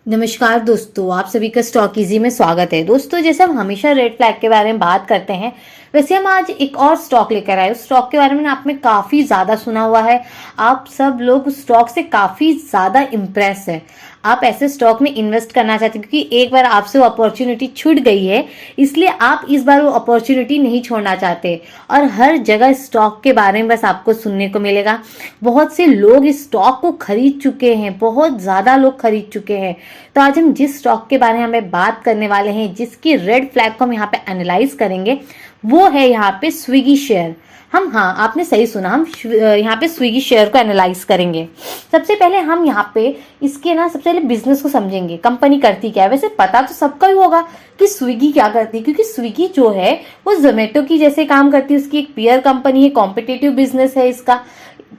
नमस्कार दोस्तों, आप सभी का स्टॉक इजी में स्वागत है। दोस्तों, जैसे हम हमेशा रेड फ्लैग के बारे में बात करते हैं, वैसे हम आज एक और स्टॉक लेकर आए। उस स्टॉक के बारे में आपने काफी ज्यादा सुना हुआ है। आप सब लोग उस स्टॉक से काफी ज्यादा इम्प्रेस है। आप ऐसे स्टॉक में इन्वेस्ट करना चाहते हैं क्योंकि एक बार आपसे वो अपॉर्चुनिटी छूट गई है, इसलिए आप इस बार वो अपॉर्चुनिटी नहीं छोड़ना चाहते। और हर जगह स्टॉक के बारे में बस आपको सुनने को मिलेगा। बहुत से लोग इस स्टॉक को खरीद चुके हैं, बहुत ज्यादा लोग खरीद चुके हैं। तो आज हम जिस स्टॉक के बारे में हमें बात करने वाले हैं, जिसकी रेड फ्लैग को हम यहाँ पे एनालाइज करेंगे, वो है यहाँ पे स्विगी शेयर। हाँ, आपने सही सुना, हम यहाँ पे स्विगी शेयर को एनालाइज करेंगे। सबसे पहले हम यहाँ पे इसके सबसे पहले बिजनेस को समझेंगे, कंपनी करती क्या है। वैसे पता तो सबका ही होगा कि स्विगी क्या करती है, क्योंकि स्विगी जो है वो जोमेटो की जैसे काम करती है। उसकी एक पीयर कंपनी है, कॉम्पिटिटिव बिजनेस है इसका।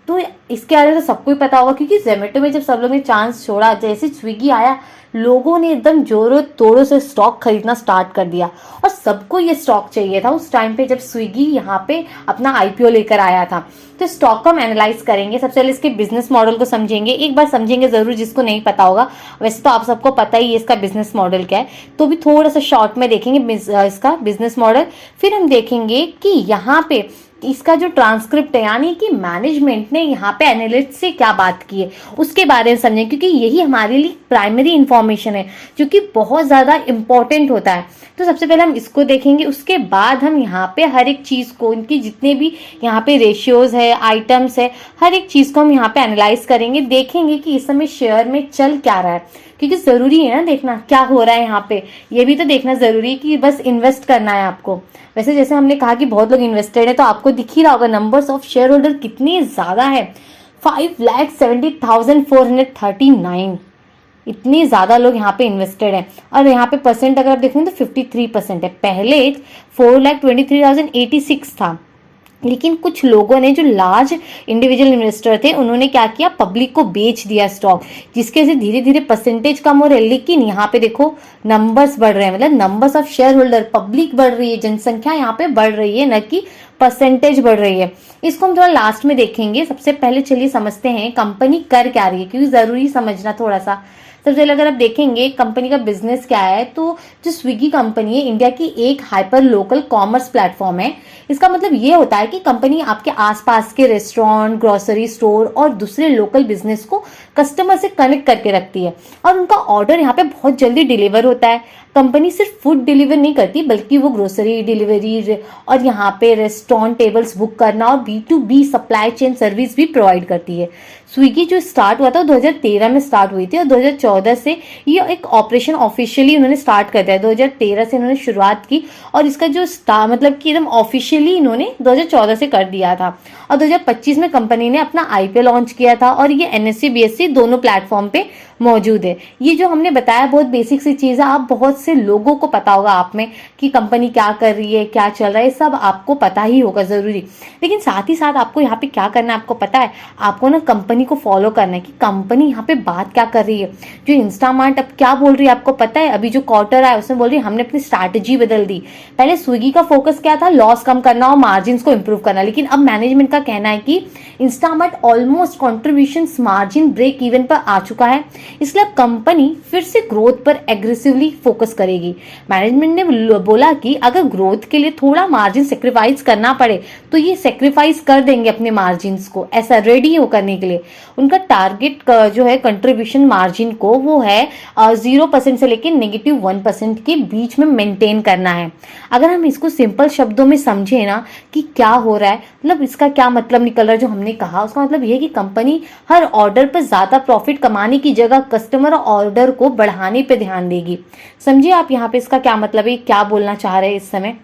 तो इसके बारे में तो सबको ही पता होगा, क्योंकि जोमेटो में जब सब लोगों ने चांस छोड़ा, जैसे स्विगी आया, लोगों ने एकदम जोरों तोड़ों से स्टॉक खरीदना स्टार्ट कर दिया। और सबको ये स्टॉक चाहिए था उस टाइम पे जब स्विगी यहाँ पे अपना आईपीओ लेकर आया था। तो स्टॉक को हम एनालाइज करेंगे। सबसे पहले इसके बिजनेस मॉडल को समझेंगे, एक बार समझेंगे जरूर, जिसको नहीं पता होगा। वैसे तो आप सबको पता ही है इसका बिजनेस मॉडल क्या है, तो भी थोड़ा सा शॉर्ट में देखेंगे इसका बिजनेस मॉडल। फिर हम देखेंगे कि यहाँ पे इसका जो ट्रांसक्रिप्ट है, यानी कि मैनेजमेंट ने यहाँ पे एनालिस्ट से क्या बात की है, उसके बारे में समझें, क्योंकि यही हमारे लिए प्राइमरी इंफॉर्मेशन है जो कि बहुत ज्यादा इंपॉर्टेंट होता है। तो सबसे पहले हम इसको देखेंगे, उसके बाद हम यहाँ पे हर एक चीज को, इनकी जितने भी यहाँ पे रेशियोज है, आइटम्स है, हर एक चीज को हम यहाँ पे एनालाइज करेंगे। देखेंगे कि इस समय शेयर में चल क्या रहा है, क्योंकि जरूरी है ना देखना क्या हो रहा है यहाँ पे। ये भी तो देखना जरूरी है कि बस इन्वेस्ट करना है आपको। वैसे जैसे हमने कहा कि बहुत लोग इन्वेस्टेड है, तो आपको दिख ही रहा होगा नंबर्स ऑफ शेयर होल्डर कितने ज्यादा है। 5,70,439 इतने ज्यादा लोग यहाँ पे इन्वेस्टेड है। और यहाँ पे परसेंट अगर आप देखेंगे तो 53% है। पहले 4,23,086 था, लेकिन कुछ लोगों ने, जो लार्ज इंडिविजुअल इन्वेस्टर थे, उन्होंने क्या किया, पब्लिक को बेच दिया स्टॉक, जिसके से धीरे धीरे परसेंटेज कम हो रहे हैं। लेकिन यहाँ पे देखो नंबर्स बढ़ रहे हैं, मतलब numbers of share holder, public बढ़ रही है, जनसंख्या यहाँ पे बढ़ रही है, न कि परसेंटेज बढ़ रही है। इसको हम थोड़ा लास्ट में देखेंगे। सबसे पहले चलिए समझते हैं कंपनी कर क्या रही है, क्योंकि जरूरी समझना थोड़ा सा। सबसे पहले अगर आप देखेंगे कंपनी का बिजनेस क्या है, तो जो स्विगी कंपनी है, इंडिया की एक हाइपर लोकल कॉमर्स प्लेटफॉर्म है। इसका मतलब ये होता है कि कंपनी आपके आसपास के रेस्टोरेंट, ग्रोसरी स्टोर और दूसरे लोकल बिजनेस को कस्टमर से कनेक्ट करके रखती है, और उनका ऑर्डर यहाँ पे बहुत जल्दी डिलीवर होता है। कंपनी सिर्फ फूड डिलीवर नहीं करती, बल्कि वो ग्रोसरी डिलीवरी और यहाँ पे रेस्टोरेंट टेबल्स बुक करना और B2B सप्लाई चेन सर्विस भी प्रोवाइड करती है। स्विगी जो स्टार्ट हुआ था 2013 में स्टार्ट हुई थी, और 2014 से ये एक ऑपरेशन ऑफिशियली उन्होंने स्टार्ट कर दिया। 2013 से इन्होंने शुरुआत की, और इसका जो मतलब कि एकदम ऑफिशियली इन्होंने 2014 से कर दिया था। और 2025 में कंपनी ने अपना आईपीओ लॉन्च किया था, और ये NSE BSE दोनों प्लेटफॉर्म पे मौजूद है। ये जो हमने बताया बहुत बेसिक सी चीज है, आप बहुत से लोगों को पता होगा आप में कि कंपनी क्या कर रही है, क्या चल रहा है, सब आपको पता ही होगा जरूरी। लेकिन साथ ही साथ आपको यहाँ पे क्या करना है, आपको पता है, आपको कंपनी को फॉलो करना है कि कंपनी यहाँ पे बात क्या कर रही है। जो इंस्टामार्ट अब क्या बोल रही है आपको पता है, अभी जो क्वार्टर आया उसमें बोल रही है हमने अपनी स्ट्रैटेजी बदल दी। पहले स्विगी का फोकस क्या था, लॉस कम करना और मार्जिन को इंप्रूव करना, लेकिन अब मैनेजमेंट का कहना है कि Instamart almost contribution margin break even पर आ चुका है, इसलिए कंपनी फिर से ग्रोथ पर एग्रेसिवली फोकस करेगी। मैनेजमेंट ने बोला कि अगर ग्रोथ के लिए थोड़ा मार्जिन सेक्रीफाइस करना पड़े तो ये सेक्रीफाइस कर देंगे अपने मार्जिन को, ऐसा रेडी हो करने के लिए। उनका टारगेट जो है कंट्रीब्यूशन मार्जिन को, वो है 0% से लेकर -1% के बीच में मेंटेन करना है। अगर हम इसको सिंपल शब्दों में समझे ना कि क्या हो रहा है, मतलब इसका क्या मतलब निकल रहा है, जो हमने कहा उसका मतलब यह है कि कंपनी हर ऑर्डर पर ज्यादा प्रॉफिट कमाने की जगह कस्टमर ऑर्डर को बढ़ाने पे ध्यान देगी। समझिए आप यहाँ पे इसका क्या मतलब है, क्या बोलना चाह रहे हैं इस समय।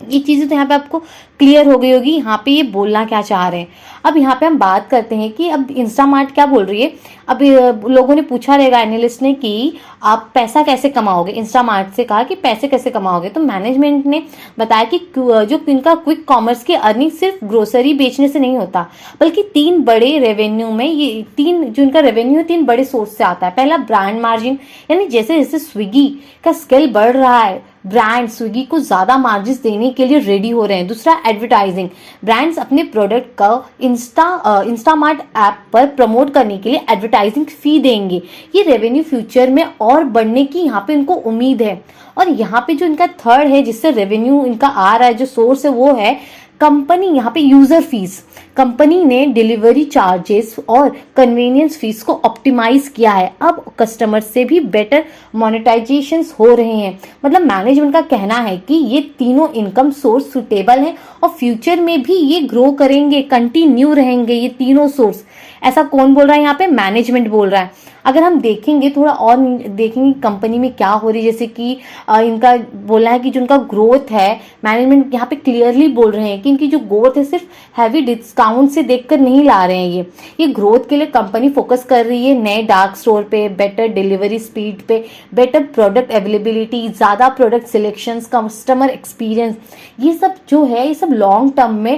ये चीजें तो यहाँ पे आपको क्लियर हो गई होगी, यहाँ पे ये बोलना क्या चाह रहे हैं। अब यहाँ पे हम बात करते हैं कि अब इंस्टामार्ट क्या बोल रही है। अब लोगों ने पूछा रहेगा एनालिस्ट ने कि आप पैसा कैसे कमाओगे, इंस्टामार्ट से कहा कि पैसे कैसे कमाओगे। तो मैनेजमेंट ने बताया कि जो इनका क्विक कॉमर्स की अर्निंग सिर्फ ग्रोसरी बेचने से नहीं होता, बल्कि 3 बड़े रेवेन्यू में, ये 3 जो इनका रेवेन्यू है 3 बड़े सोर्स से आता है। पहला ब्रांड मार्जिन, यानी जैसे जैसे स्विगी का स्केल बढ़ रहा है, ब्रांड स्विगी को ज्यादा मार्जिन देने के लिए रेडी हो रहे हैं। दूसरा एडवर्टाइजिंग। ब्रांड्स अपने प्रोडक्ट का इंस्टामार्ट ऐप पर प्रमोट करने के लिए एडवर्टाइजिंग फी देंगे। ये रेवेन्यू फ्यूचर में और बढ़ने की यहाँ पे इनको उम्मीद है। और यहाँ पे जो इनका थर्ड है जिससे रेवेन्यू इनका आ रहा है, जो सोर्स है वो है कंपनी, यहाँ पे यूजर फीस। कंपनी ने डिलीवरी चार्जेस और कन्वीनियंस फीस को ऑप्टिमाइज किया है। अब कस्टमर से भी बेटर मोनेटाइजेशंस हो रहे हैं। मतलब मैनेजमेंट का कहना है कि ये तीनों इनकम सोर्स सुटेबल हैं और फ्यूचर में भी ये ग्रो करेंगे, कंटिन्यू रहेंगे ये तीनों सोर्स। ऐसा कौन बोल रहा है यहाँ पे? मैनेजमेंट बोल रहा है। अगर हम देखेंगे थोड़ा और देखेंगे कंपनी में क्या हो रही है, जैसे कि इनका बोला है कि जो उनका ग्रोथ है, मैनेजमेंट यहाँ पे क्लियरली बोल रहे हैं कि इनकी जो ग्रोथ है सिर्फ हैवी डिस्काउंट से देखकर नहीं ला रहे हैं। ये ग्रोथ के लिए कंपनी फोकस कर रही है नए डार्क स्टोर पे, बेटर डिलीवरी स्पीड पे, बेटर प्रोडक्ट अवेलेबिलिटी, ज़्यादा प्रोडक्ट सिलेक्शंस, कस्टमर एक्सपीरियंस। ये सब जो है ये सब लॉन्ग टर्म में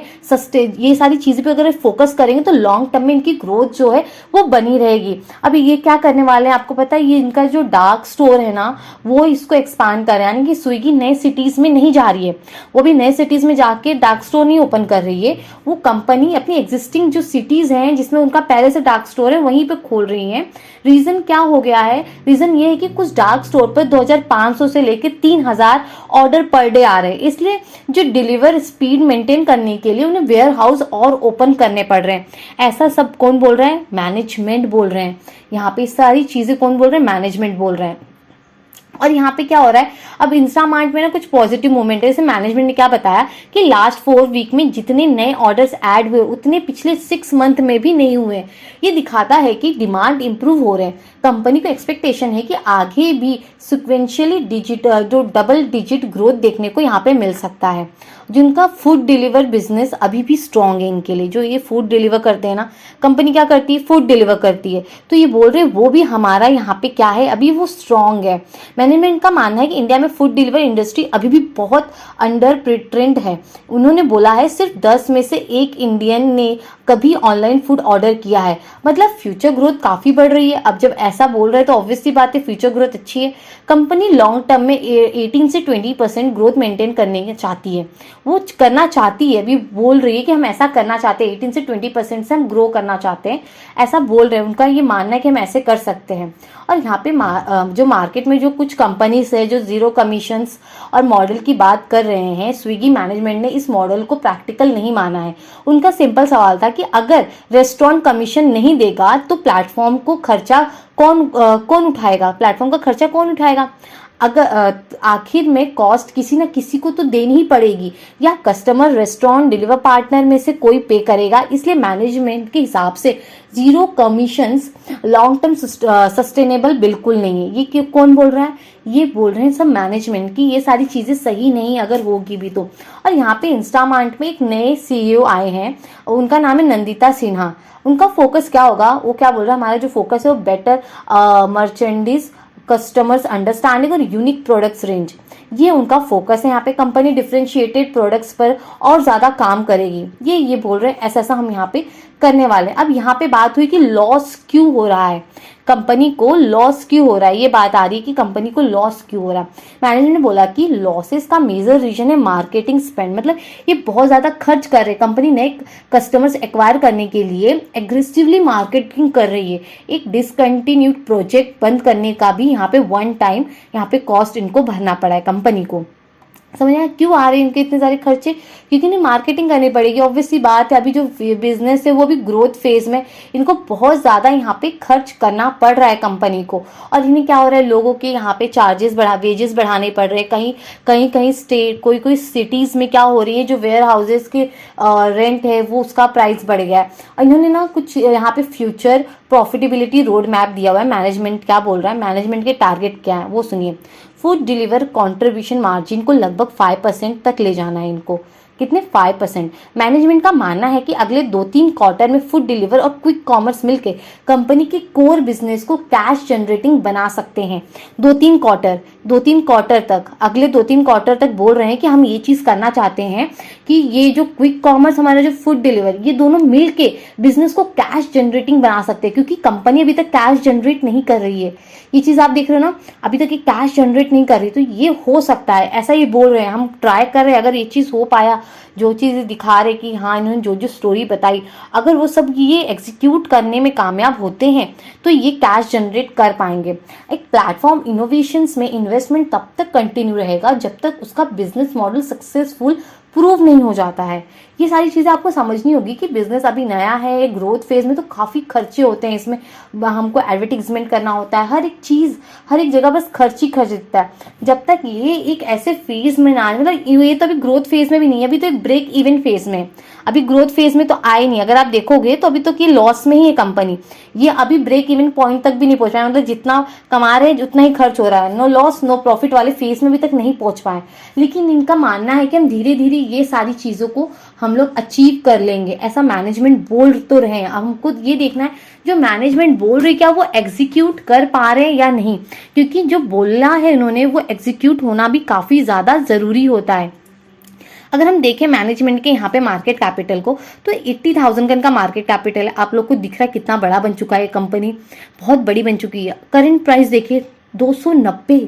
ये सारी चीज़ें पे अगर फोकस करेंगे तो लॉन्ग टर्म में इनकी ग्रोथ जो है वो बनी रहेगी। अभी ये क्या करने वाले हैं आपको पता है? ये इनका जो डार्क स्टोर है ना वो इसको एक्सपांड कर रहे हैं, यानी कि स्विगी नए सिटीज में नहीं जा रही है, वो भी नए सिटीज में जाके डार्क स्टोर नहीं ओपन कर रही है। वो कंपनी अपनी एग्जिस्टिंग जो सिटीज हैं जिसमें उनका पहले से डार्क स्टोर है वहीं पे खोल रही है। रीजन क्या हो गया है? रीजन ये है कि कुछ डार्क स्टोर पर 2500 से लेकर 3000 ऑर्डर पर डे आ रहे हैं, इसलिए जो डिलीवर स्पीड मेंटेन करने के लिए उन्हें वेयर हाउस और ओपन करने पड़ रहे हैं। ऐसा सब कौन बोल रहा है? मैनेजमेंट बोल रहे हैं। यहाँ पे सारी चीजें कौन बोल रहे हैं? मैनेजमेंट बोल रहे हैं। और यहाँ पे क्या हो रहा है? अब इंस्टामार्ट में ना कुछ पॉजिटिव मूवमेंट है। जैसे मैनेजमेंट ने क्या बताया कि लास्ट 4 वीक में जितने नए ऑर्डर्स ऐड हुए उतने पिछले 6 मंथ में भी नहीं हुए। ये दिखाता है कि डिमांड इंप्रूव हो रहे हैं। कंपनी को एक्सपेक्टेशन है कि आगे भी सिक्वेंशियली जो डबल डिजिट ग्रोथ देखने को यहाँ पे मिल सकता है। जिनका फूड डिलीवर बिजनेस अभी भी स्ट्रांग है इनके लिए, जो ये फूड डिलीवर करते हैं ना, कंपनी क्या करती है? फूड डिलीवर करती है। तो ये बोल रहे हैं वो भी हमारा यहाँ पे क्या है, अभी वो स्ट्रांग है। मैनेजमेंट का मानना है कि इंडिया में फूड डिलीवर इंडस्ट्री अभी भी बहुत अंडर ट्रेंड है। उन्होंने बोला है सिर्फ 10 में से 1 इंडियन ने कभी ऑनलाइन फूड ऑर्डर किया है। मतलब फ्यूचर ग्रोथ काफी बढ़ रही है। अब जब ऐसा बोल रहे हैं तो ऑब्वियसली बात है फ्यूचर ग्रोथ अच्छी है। कंपनी लॉन्ग टर्म में 18 से 20% ग्रोथ मेंटेन करने चाहती है, वो करना चाहती है। अभी बोल रही है कि हम ऐसा करना चाहते हैं, 18 से 20% से हम ग्रो करना चाहते हैं, ऐसा बोल रहे हैं। उनका ये मानना है कि हम ऐसे कर सकते हैं। और यहाँ पे जो मार्केट में जो कुछ कंपनीज है जो जीरो कमीशंस और मॉडल की बात कर रहे हैं, स्विगी मैनेजमेंट ने इस मॉडल को प्रैक्टिकल नहीं माना है। उनका सिंपल सवाल था कि अगर रेस्टोरेंट कमीशन नहीं देगा तो प्लेटफॉर्म को खर्चा कौन उठाएगा? प्लेटफॉर्म का खर्चा कौन उठाएगा? अगर आखिर में कॉस्ट किसी ना किसी को तो देनी ही पड़ेगी, या कस्टमर, रेस्टोरेंट, डिलीवर पार्टनर में से कोई पे करेगा। इसलिए मैनेजमेंट के हिसाब से zero commissions long term sustainable बिल्कुल नहीं है। ये कौन बोल रहा है? ये बोल रहे हैं सब मैनेजमेंट की ये सारी चीजें सही नहीं अगर होगी भी तो। और यहाँ पे इंस्टामार्ट में एक नए CEO आए हैं, उनका नाम है नंदिता सिन्हा। उनका फोकस क्या होगा? वो क्या बोल रहा है? हमारा जो फोकस है वो बेटर मर्चेंडीज, कस्टमर्स अंडरस्टैंडिंग और यूनिक प्रोडक्ट्स रेंज, ये उनका फोकस है। यहाँ पे कंपनी डिफरेंशिएटेड प्रोडक्ट्स पर और ज्यादा काम करेगी, ये बोल रहे हैं। ऐसा हम यहाँ पे करने वाले हैं। अब यहाँ पे बात हुई कि लॉस क्यों हो रहा है, कंपनी को लॉस क्यों हो रहा है, ये बात आ रही है कि कंपनी को लॉस क्यों हो रहा है। मैनेजमेंट ने बोला कि लॉसेस का मेजर रीजन है मार्केटिंग स्पेंड, मतलब ये बहुत ज्यादा खर्च कर रहे हैं। कंपनी नए कस्टमर्स एक्वायर करने के लिए एग्रेसिवली मार्केटिंग कर रही है। एक डिसकंटिन्यूड प्रोजेक्ट बंद करने का भी यहाँ पे वन टाइम यहाँ पे कॉस्ट इनको भरना पड़ा है कंपनी को। समझ आया क्यों आ रहे हैं इनके इतने सारे खर्चे? क्योंकि इन्हें मार्केटिंग करनी पड़ेगी। ऑब्वियसली बात है, अभी जो बिजनेस है वो भी ग्रोथ फेज में, इनको बहुत ज्यादा यहाँ पे खर्च करना पड़ रहा है कंपनी को। और इन्हें क्या हो रहा है, लोगों के यहाँ पे वेजेस बढ़ाने पड़ रहे हैं। कहीं स्टेट कोई सिटीज में क्या हो रही है, जो वेयर हाउसेस के रेंट है वो उसका प्राइस बढ़ गया है। और इन्होंने ना कुछ यहाँ पे फ्यूचर प्रॉफिटेबिलिटी रोड मैप दिया हुआ है। मैनेजमेंट क्या बोल रहा है, मैनेजमेंट के टारगेट क्या है वो सुनिए। फूड डिलीवर कंट्रीब्यूशन मार्जिन को लगभग 5% तक ले जाना है इनको। कितने? 5%। मैनेजमेंट का मानना है कि अगले 2-3 क्वार्टर में फूड डिलीवर और क्विक कॉमर्स मिलकर कंपनी के कोर बिजनेस को कैश जनरेटिंग बना सकते हैं। 2-3 क्वार्टर तक, अगले 2-3 क्वार्टर तक बोल रहे हैं कि हम ये चीज करना चाहते हैं कि ये जो क्विक कॉमर्स, हमारा जो फूड डिलीवर, ये दोनों मिलके बिजनेस को कैश जनरेटिंग बना सकते हैं। क्योंकि कंपनी अभी तक कैश जनरेट नहीं कर रही है, ये चीज आप देख रहे हो ना, अभी तक ये कैश जनरेट नहीं कर रही। तो ये हो सकता है, ऐसा ये बोल रहे हैं, हम ट्राई कर रहे हैं। अगर ये चीज हो पाया, जो चीज़ें दिखा रहे कि हाँ इन्होंने जो जो स्टोरी बताई, अगर वो सब ये एग्जीक्यूट करने में कामयाब होते हैं तो ये कैश जनरेट कर पाएंगे। एक प्लेटफॉर्म इनोवेशंस में इन्वेस्टमेंट तब तक कंटिन्यू रहेगा जब तक उसका बिजनेस मॉडल सक्सेसफुल प्रूव नहीं हो जाता है। ये सारी चीज़ें आपको समझनी होगी कि बिजनेस अभी नया है, ग्रोथ फेज में, तो काफ़ी खर्चे होते हैं इसमें। हमको एडवर्टीजमेंट करना होता है, हर एक चीज़ हर एक जगह बस खर्च ही खर्च दिखता है। जब तक ये एक ऐसे फेज में ना आए, मतलब ये तो अभी ग्रोथ फेज में भी नहीं है, अभी तो एक ब्रेक इवन फेज में, अभी ग्रोथ फेज में तो आए नहीं। अगर आप देखोगे तो अभी तो ये लॉस में ही है कंपनी, ये अभी ब्रेक इवन पॉइंट तक भी नहीं पहुंच पाए, मतलब जितना कमा रहे हैं उतना ही खर्च हो रहा है, नो लॉस नो प्रॉफिट वाले फेज में भी तक नहीं पहुंच पाए। लेकिन इनका मानना है कि हम धीरे धीरे ये सारी चीज़ों को हम लोग अचीव कर लेंगे, ऐसा मैनेजमेंट बोल तो रहे हैं। अब हमको ये देखना है जो मैनेजमेंट बोल रही क्या वो एग्जीक्यूट कर पा रहे हैं या नहीं, क्योंकि जो बोलना है इन्होंने वो एग्जीक्यूट होना भी काफ़ी ज़्यादा ज़रूरी होता है। अगर हम देखें मैनेजमेंट के यहाँ पे मार्केट कैपिटल को, तो 80,000 का इनका मार्केट कैपिटल है। आप लोग को दिख रहा है कितना बड़ा बन चुका है, कंपनी बहुत बड़ी बन चुकी है। करंट प्राइस देखिए 290,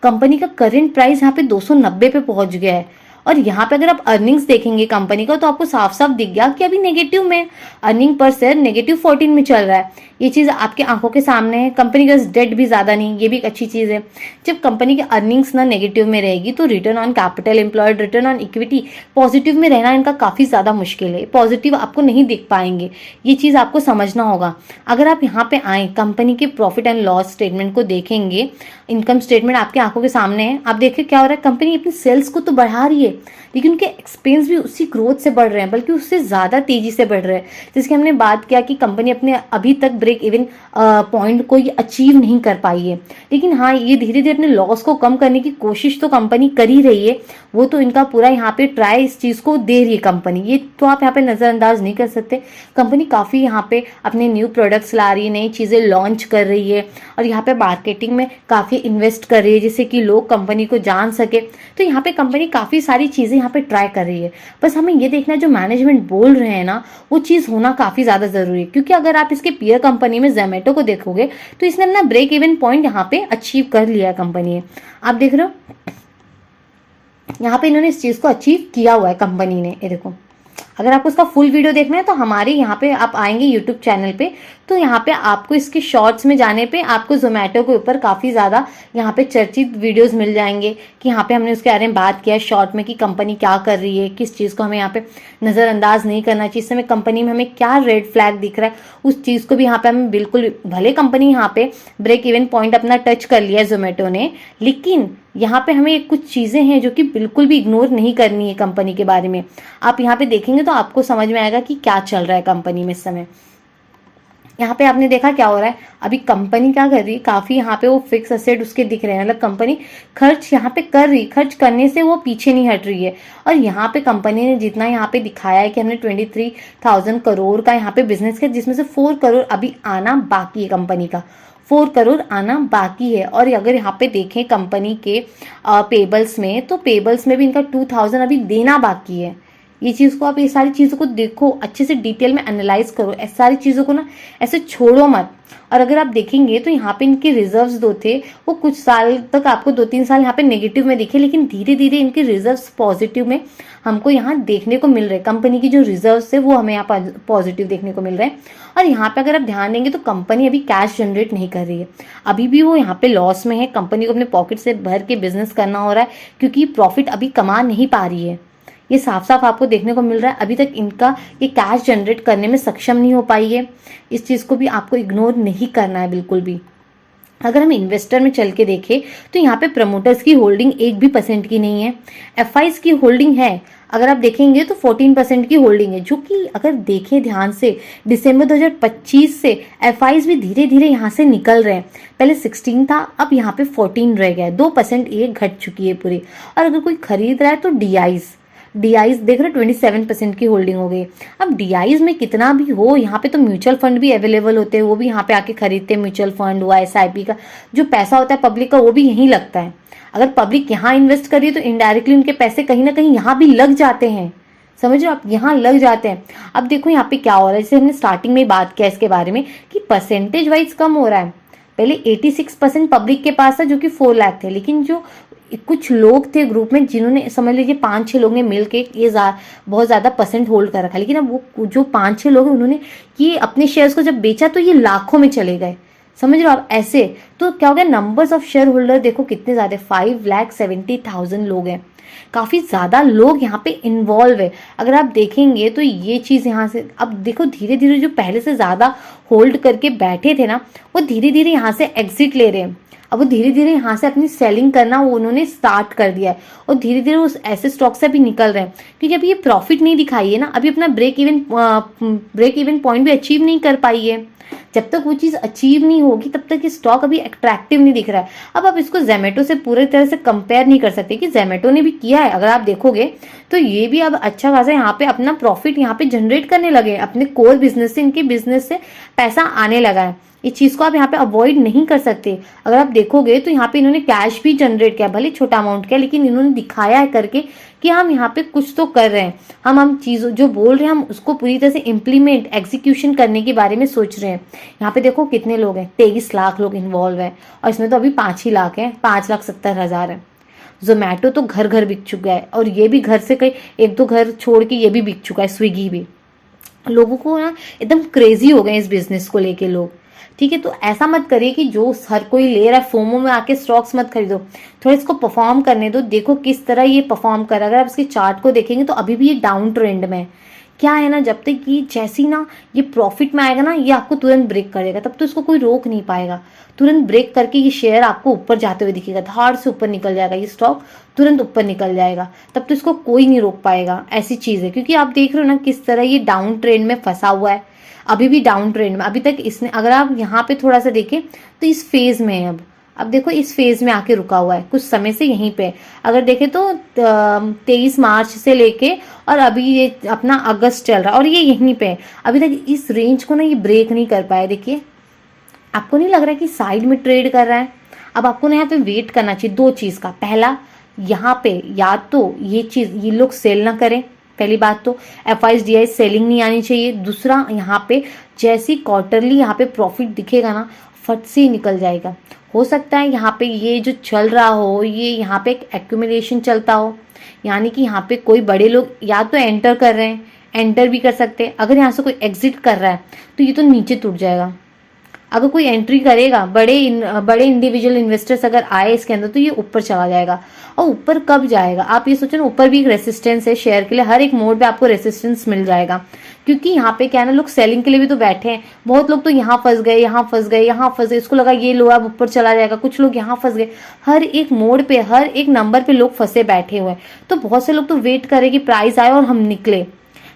कंपनी का करंट प्राइस यहाँ पे 290 पे पहुंच गया है। और यहाँ पे अगर आप अर्निंग्स देखेंगे कंपनी का तो आपको साफ साफ दिख गया कि अभी नेगेटिव में, अर्निंग पर शेयर -14 में चल रहा है। ये चीज़ आपके आंखों के सामने है। कंपनी का डेट भी ज़्यादा नहीं, ये भी एक अच्छी चीज़ है। जब कंपनी की अर्निंग्स ना नेगेटिव में रहेगी तो return on capital employed, return on equity positive में रहना इनका काफ़ी ज़्यादा मुश्किल है, पॉजिटिव आपको नहीं दिख पाएंगे। ये चीज़ आपको समझना होगा। अगर आप यहाँ पे आए, कंपनी के प्रॉफिट एंड लॉस स्टेटमेंट को देखेंगे, इनकम स्टेटमेंट आपके आंखों के सामने है, आप देखिए क्या हो रहा है, कंपनी अपनी सेल्स को तो बढ़ा रही है लेकिन उनके एक्सपेंस भी उसी ग्रोथ से बढ़ रहे हैं, बल्कि उससे ज़्यादा तेजी से बढ़ रहे हैं। जिसकी हमने बात किया कि कंपनी अपने अभी तक ब्रेक इवन पॉइंट को ये अचीव नहीं कर पाई है, लेकिन हाँ ये धीरे धीरे अपने लॉस को कम करने की कोशिश तो कंपनी कर ही रही है। वो तो इनका पूरा यहाँ पे ट्राई इस चीज़ को दे रही है कंपनी, ये तो आप यहाँ पे नज़रअंदाज नहीं कर सकते। कंपनी काफ़ी यहाँ पे अपने न्यू प्रोडक्ट्स ला रही है, नई चीज़ें लॉन्च कर रही है और यहाँ पे मार्केटिंग में काफ़ी इन्वेस्ट कर रही है जिससे कि लोग कंपनी को जान सके। तो यहाँ पे कंपनी काफ़ी सारी चीज़ें यहाँ पे ट्राई कर रही है। बस हमें ये देखना है जो मैनेजमेंट बोल रहे हैं ना वो चीज़ होना काफ़ी ज़्यादा ज़रूरी है, क्योंकि अगर आप इसके पीयर कंपनी में जोमेटो को देखोगे तो इसने अपना ब्रेक इवन पॉइंट यहाँ पे अचीव कर लिया है कंपनी ने। आप देख रहे हो यहाँ पे इन्होंने इस चीज़ को अचीव किया हुआ है कंपनी ने। ये देखो, अगर आपको इसका फुल वीडियो देखना है तो हमारे यहाँ पे आप आएंगे यूट्यूब चैनल पे, तो यहाँ पे आपको इसके शॉर्ट्स में जाने पे आपको जोमेटो के ऊपर काफ़ी ज़्यादा यहाँ पे चर्चित वीडियोस मिल जाएंगे कि यहाँ पे हमने उसके बारे में बात किया शॉर्ट में कि कंपनी क्या कर रही है, किस चीज़ को हमें यहाँ पे नज़रअंदाज नहीं करना चाहिए, इस समय कंपनी में हमें क्या रेड फ्लैग दिख रहा है उस चीज़ को भी यहाँ पे हमें बिल्कुल, भले कंपनी यहाँ पे ब्रेक इवन पॉइंट अपना टच कर लिया है जोमेटो ने, लेकिन यहाँ पे हमें कुछ चीज़ें हैं जो कि बिल्कुल भी इग्नोर नहीं करनी है कंपनी के बारे में। आप यहाँ पे देखेंगे तो आपको समझ में आएगा कि क्या चल रहा है कंपनी में इस समय। यहाँ पे आपने देखा क्या हो रहा है, अभी कंपनी क्या कर रही है, काफ़ी यहाँ पे वो फिक्स एसेट उसके दिख रहे हैं, मतलब कंपनी खर्च यहाँ पे कर रही, खर्च करने से वो पीछे नहीं हट रही है। और यहाँ पे कंपनी ने जितना यहाँ पे दिखाया है कि हमने 23,000 करोड़ का यहाँ पे बिजनेस किया, जिसमें से 4 करोड़ अभी आना बाकी है, कंपनी का 4 करोड़ आना बाकी है। और अगर यहाँ पे देखें कंपनी के पेबल्स में, तो पेबल्स में भी इनका 2,000 अभी देना बाकी है। ये चीज़ को आप, ये सारी चीज़ों को देखो, अच्छे से डिटेल में एनालाइज करो, ऐसी सारी चीज़ों को ना ऐसे छोड़ो मत। और अगर आप देखेंगे तो यहाँ पे इनके रिजर्व्स दो थे, वो कुछ साल तक आपको 2-3 साल यहाँ पे नेगेटिव में दिखे, लेकिन धीरे धीरे इनके रिजर्व्स पॉजिटिव में हमको यहाँ देखने को मिल रहे हैं। कंपनी की जो रिजर्व्स है वो हमें यहाँ पॉजिटिव देखने को मिल रहे हैं। और यहाँ पे अगर आप ध्यान देंगे तो कंपनी अभी कैश जनरेट नहीं कर रही है, अभी भी वो यहाँ पे लॉस में है। कंपनी को अपने पॉकेट से भर के बिजनेस करना हो रहा है क्योंकि प्रॉफिट अभी कमा नहीं पा रही है। ये साफ साफ आपको देखने को मिल रहा है, अभी तक इनका ये कैश जनरेट करने में सक्षम नहीं हो पाई है। इस चीज़ को भी आपको इग्नोर नहीं करना है बिल्कुल भी। अगर हम इन्वेस्टर में चल के देखें तो यहाँ पे प्रमोटर्स की होल्डिंग 1% की नहीं है, एफआईज की होल्डिंग है, अगर आप देखेंगे तो 14% की होल्डिंग है, जो कि अगर देखें ध्यान से दिसंबर 2025 से एफआईज भी धीरे धीरे यहाँ से निकल रहे हैं। पहले 16 था, अब यहाँ पे 14 रह गया है, 2% ये घट चुकी है पूरी। और अगर कोई खरीद रहा है तो डीआईज देख रहे 27% की होल्डिंग हो गई। अब डीआईज में कितना भी हो, यहाँ पे तो म्यूचुअल फंड भी अवेलेबल होते हैं, वो भी यहाँ पे आके खरीदते हैं। म्यूचुअल फंड हुआ, एसआईपी का जो पैसा होता है पब्लिक का वो भी यहीं लगता है। अगर पब्लिक यहाँ इन्वेस्ट करिए तो इनडायरेक्टली उनके पैसे कहीं ना कहीं यहाँ भी लग जाते हैं, समझ रहे हो आप, यहाँ लग जाते हैं। अब देखो यहाँ पे क्या हो रहा है, जैसे हमने स्टार्टिंग में बात किया इसके बारे में कि परसेंटेज वाइज कम हो रहा है। पहले 86% पब्लिक के पास था जो कि 4 लाख थे, लेकिन जो कुछ लोग थे ग्रुप में जिन्होंने, समझ लीजिए 5-6 लोग ने मिलके ये बहुत ज़्यादा परसेंट होल्ड कर रखा, लेकिन अब वो जो 5-6 लोग हैं उन्होंने ये अपने शेयर्स को जब बेचा तो ये लाखों में चले गए, समझ रहे हो आप ऐसे। तो क्या हो गया, नंबर्स ऑफ शेयर होल्डर देखो कितने ज़्यादा, 5,70,000 लोग हैं, काफ़ी ज़्यादा लोग यहाँ पे इन्वॉल्व है। अगर आप देखेंगे तो ये चीज़ यहाँ से अब देखो धीरे धीरे जो पहले से ज़्यादा होल्ड करके बैठे थे ना, वो धीरे धीरे यहाँ से एग्जिट ले रहे हैं। अब वो धीरे धीरे यहाँ से अपनी सेलिंग करना वो उन्होंने स्टार्ट कर दिया है और धीरे धीरे उस ऐसे स्टॉक से भी निकल रहे हैं, क्योंकि अभी ये प्रॉफिट नहीं दिखाई है ना, अभी अपना ब्रेक इवन पॉइंट भी अचीव नहीं कर पाई है। जब तक वो चीज़ अचीव नहीं होगी तब तक ये स्टॉक अभी अट्रैक्टिव नहीं दिख रहा है। अब आप इसको जोमेटो से पूरी तरह से कंपेयर नहीं कर सकते कि जोमेटो ने भी किया है, अगर आप देखोगे तो ये भी अब अच्छा खासा यहाँ पे अपना प्रॉफिट यहाँ पे जनरेट करने लगे हैं, अपने कोर बिजनेस से, इनके बिजनेस से पैसा आने लगा है। इस चीज़ को आप यहाँ पे अवॉइड नहीं कर सकते। अगर आप देखोगे तो यहाँ पे इन्होंने कैश भी जनरेट किया, भले छोटा अमाउंट किया, लेकिन इन्होंने दिखाया है करके कि हम यहाँ पे कुछ तो कर रहे हैं, हम चीज़ों जो बोल रहे हैं हम उसको पूरी तरह से इम्प्लीमेंट एग्जीक्यूशन करने के बारे में सोच रहे हैं। यहाँ पे देखो कितने लोग हैं, 23 लाख लोग इन्वॉल्व हैं और इसमें तो अभी 5 ही लाख हैं, 5,70,000 है। जोमेटो तो घर घर बिक चुका है और ये भी घर से कई 1-2 घर छोड़ के ये भी बिक चुका है, स्विगी भी। लोगों को ना एकदम क्रेजी हो गए इस बिजनेस को लेके लोग, ठीक है। तो ऐसा मत करिए कि जो हर कोई ले रहा है फोमो में आके स्टॉक्स मत खरीदो, थोड़ा इसको परफॉर्म करने दो, देखो किस तरह ये परफॉर्म कर रहा है। अगर आप इसके चार्ट को देखेंगे तो अभी भी ये डाउन ट्रेंड में है। क्या है ना, जब तक ये जैसी ना ये प्रॉफिट में आएगा ना, ये आपको तुरंत ब्रेक करेगा, तब तो इसको कोई रोक नहीं पाएगा। तुरंत ब्रेक करके ये शेयर आपको ऊपर जाते हुए दिखेगा, धाड़ से ऊपर निकल जाएगा, ये स्टॉक तुरंत ऊपर निकल जाएगा, तब तो इसको कोई नहीं रोक पाएगा। ऐसी चीज़ है, क्योंकि आप देख रहे हो ना किस तरह ये डाउन ट्रेंड में फंसा हुआ है, अभी भी डाउन ट्रेंड में। अभी तक इसने, अगर आप यहाँ पे थोड़ा सा देखें तो इस फेज में है, अब देखो इस फेज में आके रुका हुआ है कुछ समय से यहीं पे। अगर देखें तो 23 मार्च से लेके और अभी ये अपना अगस्त चल रहा है और ये यहीं पे है। अभी तक इस रेंज को ना ये ब्रेक नहीं कर पाया। देखिए आपको नहीं लग रहा है कि साइड में ट्रेड कर रहा है? अब आपको ना यहाँ पे वेट करना चाहिए 2 चीज़ का। पहला, यहाँ पे या तो ये चीज़ ये लोग सेल ना करें, पहली बात तो FISDI सेलिंग नहीं आनी चाहिए। दूसरा, यहाँ पे जैसी क्वार्टरली यहाँ पे प्रॉफिट दिखेगा ना, फट से ही निकल जाएगा। हो सकता है यहाँ पे ये जो चल रहा हो, ये यहाँ पे एक एक्यूमुलेशन चलता हो, यानी कि यहाँ पे कोई बड़े लोग या तो एंटर कर रहे हैं, एंटर भी कर सकते हैं। अगर यहाँ से कोई एग्जिट कर रहा है तो ये तो नीचे टूट जाएगा। अगर कोई एंट्री करेगा, बड़े इंडिविजुअल इन्वेस्टर्स अगर आए इसके अंदर, तो ये ऊपर चला जाएगा। और ऊपर कब जाएगा आप ये सोचो ना, ऊपर भी एक रेसिस्टेंस है शेयर के लिए, हर एक मोड पे आपको रेसिस्टेंस मिल जाएगा। क्योंकि यहाँ पे क्या है ना, लोग सेलिंग के लिए भी तो बैठे हैं। बहुत लोग तो यहाँ फंस गए, यहाँ फंस गए, यहाँ फंस गए, इसको लगा ये लो अब ऊपर चला जाएगा, कुछ लोग यहाँ फंस गए। हर एक मोड पे, हर एक नंबर पे लोग फंसे बैठे हुए हैं। तो बहुत से लोग तो वेट करें कि प्राइस आए और हम निकले,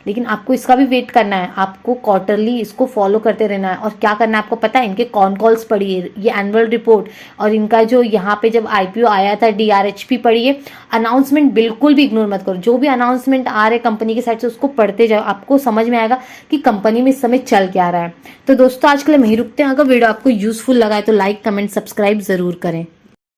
लेकिन आपको इसका भी वेट करना है, आपको क्वार्टरली इसको फॉलो करते रहना है। और क्या करना है आपको पता है, इनके कॉन कॉल्स पढ़िए, ये एनुअल रिपोर्ट, और इनका जो यहाँ पे जब IPO आया था DRHP पढ़िए। अनाउंसमेंट बिल्कुल भी इग्नोर मत करो, जो भी अनाउंसमेंट आ रहे कंपनी की साइड से उसको पढ़ते जाओ, आपको समझ में आएगा कि कंपनी में इस समय चल क्या रहा है। तो दोस्तों आज के लिए वहीं रुकते हैं। अगर वीडियो आपको यूजफुल लगा है तो लाइक, कमेंट, सब्सक्राइब जरूर करें।